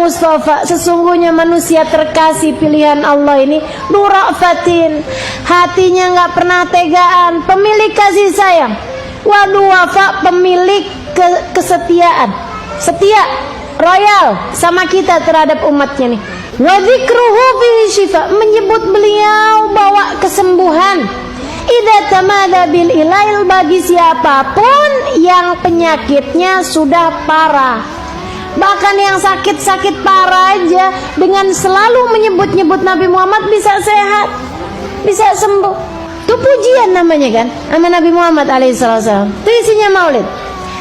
Mustafa, sesungguhnya manusia terkasih pilihan Allah ini nurafatin, hatinya nggak pernah tegaan, pemilik kasih sayang, waluwafa, pemilik kesetiaan, setia, royal sama kita terhadap umatnya nih. Wa dzikruhu fihi syifa, menyebut beliau bawa kesembuhan. Idza tamada bil ilail, bagi siapapun yang penyakitnya sudah parah. Bahkan yang sakit-sakit parah aja dengan selalu menyebut-nyebut Nabi Muhammad bisa sehat, bisa sembuh. Itu pujian namanya kan, sama Nabi Muhammad alaihissalam. Itu isinya maulid.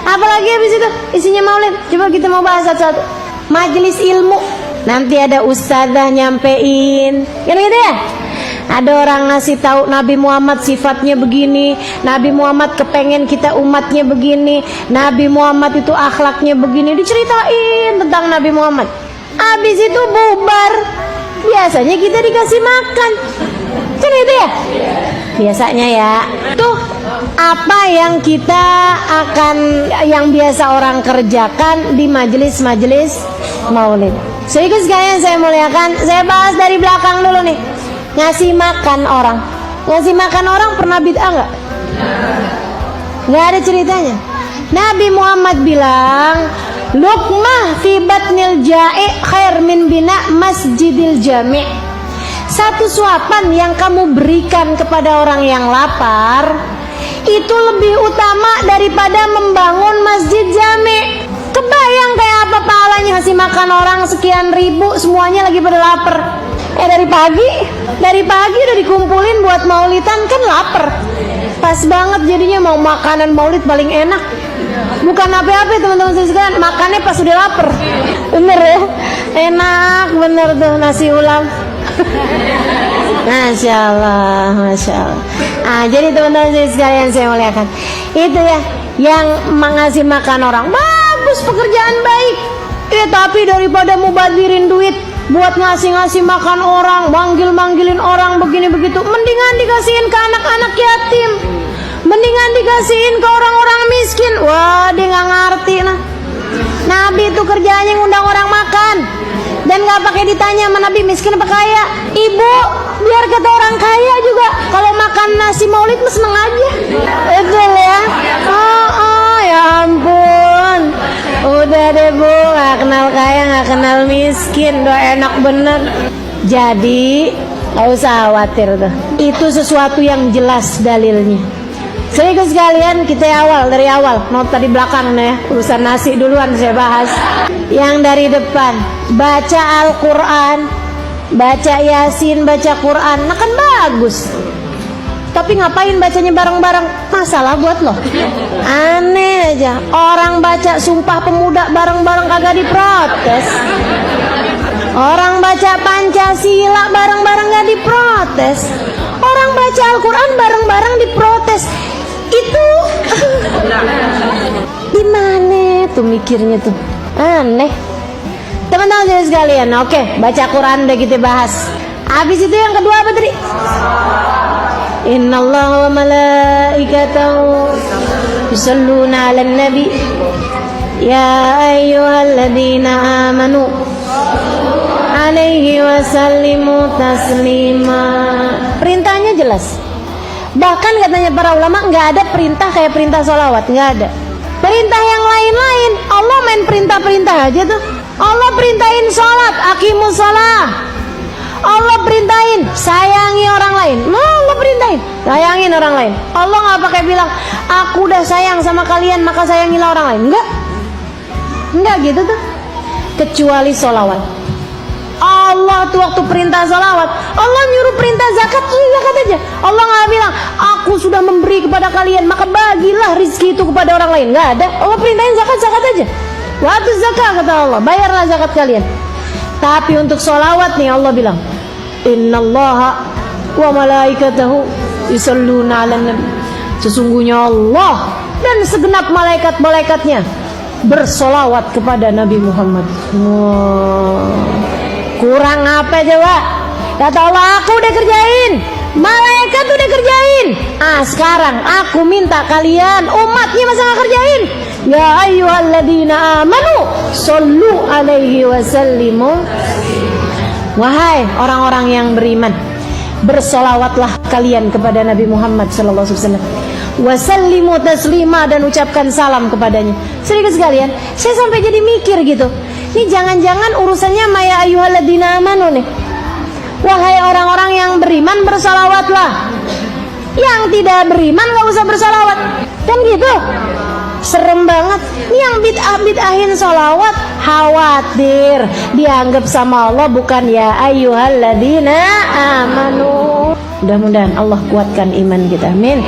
Apalagi habis itu isinya maulid. Coba kita mau bahas satu-satu. Majelis ilmu. Nanti ada ustadzah nyampein, kan gitu ya? Ada orang ngasih tahu Nabi Muhammad sifatnya begini, Nabi Muhammad kepengen kita umatnya begini, Nabi Muhammad itu akhlaknya begini, diceritain tentang Nabi Muhammad. Habis itu bubar. Biasanya kita dikasih makan, kan gitu ya? Biasanya ya. Tuh apa yang kita yang biasa orang kerjakan di majelis-majelis maulid. Sedikit sekalian saya muliakan, saya bahas dari belakang dulu nih. Ngasih makan orang. Ngasih makan orang pernah bid'ah enggak? Enggak ada ceritanya. Nabi Muhammad bilang, "Luqmah fi batnil ja'i khair min bina masjidil jami'." Satu suapan yang kamu berikan kepada orang yang lapar itu lebih utama daripada membangun masjid jami'. Kebayang kayak apa pahalanya ngasih makan orang sekian ribu, semuanya lagi pada lapar. Dari pagi udah dikumpulin buat maulidan, kan lapar. Pas banget jadinya mau makanan maulid paling enak. Bukan apa-apa teman-teman sekalian, makannya pas udah lapar. Bener ya? Enak bener tuh nasi ulam. Masya Allah, Masya Allah. Jadi teman-teman sekalian saya muliakan, itu ya yang mengasih makan orang, bagus, pekerjaan baik. Tapi daripada mubadirin duit buat ngasih makan orang, manggilin orang begini begitu, mendingan dikasihin ke anak-anak yatim, mendingan dikasihin ke orang-orang miskin. Wah, dia nggak ngerti nah. Nabi itu kerjanya ngundang orang makan, dan nggak pakai ditanya sama Nabi miskin apa kaya. Ibu, biar kata orang kaya juga kalau makan nasi maulid mah seneng aja. Betul ya? Ya ampun. Udah deh bu, nggak kenal kaya, nggak kenal miskin, doa enak bener. Jadi nggak usah khawatir tuh. Itu sesuatu yang jelas dalilnya. Sedikit sekalian kita dari awal, not tadi belakang nih ya. Urusan nasi duluan saya bahas. Yang dari depan, baca Al-Quran, baca Yasin, baca Quran, nah kan bagus. Tapi ngapain bacanya bareng-bareng? Masalah buat lo. Aneh aja. Orang baca Sumpah Pemuda bareng-bareng kagak diprotes. Orang baca Pancasila bareng-bareng gak diprotes. Orang baca Al-Quran bareng-bareng diprotes. Itu gimana tuh mikirnya tuh? Aneh. Teman-teman sekalian, oke, baca Quran udah kita bahas. Habis itu yang kedua apa tadi? Innallaha wa malaikatahu yusholluna 'alan nabi ya ayyuhalladzina amanu alaihi wasallimu taslima. Perintahnya jelas. Bahkan katanya para ulama nggak ada perintah kayak perintah sholawat, nggak ada. Perintah yang lain-lain Allah main perintah-perintah aja tuh. Allah perintahin sholat, aqimus sholah. Allah perintahin sayangi orang lain. Allah perintahin sayangin orang lain. Allah nggak pakai bilang aku udah sayang sama kalian maka sayangilah orang lain. Enggak gitu tuh. Kecuali sholawat. Allah tuh waktu perintah sholawat, Allah nyuruh perintah zakat, zakat aja. Allah nggak bilang aku sudah memberi kepada kalian maka bagilah rizki itu kepada orang lain. Nggak ada. Allah perintahin zakat aja. Waktu zakat kata Allah, bayarlah zakat kalian. Tapi untuk sholawat nih Allah bilang, Innallaha wa malaikatahu yusholluna 'alan nabi. Sesungguhnya Allah dan segenap malaikat-malaikatnya bersolawat kepada Nabi Muhammad. Kurang apa coba? Kata Allah, aku udah kerjain, malaikat udah kerjain. Sekarang aku minta kalian umatnya masa gak kerjain? Ya ayyuhalladzina amanu shollu alaihi wasallimu. Wahai orang-orang yang beriman, bersolawatlah kalian kepada Nabi Muhammad sallallahu alaihi wasallam. Wasallimu taslima, dan ucapkan salam kepadanya. Sedikit sekalian, saya sampai jadi mikir gitu. Ini jangan-jangan urusannya maya ayyuhalladzina amanu nih. Wahai orang-orang yang beriman, bersolawatlah. Yang tidak beriman gak usah bersolawat. Kan gitu. Serem banget. Ini yang bid'ahin solawat, khawatir dianggap sama Allah bukan ya ayyuhalladzina amanu. Mudah-mudahan Allah kuatkan iman kita. Amin.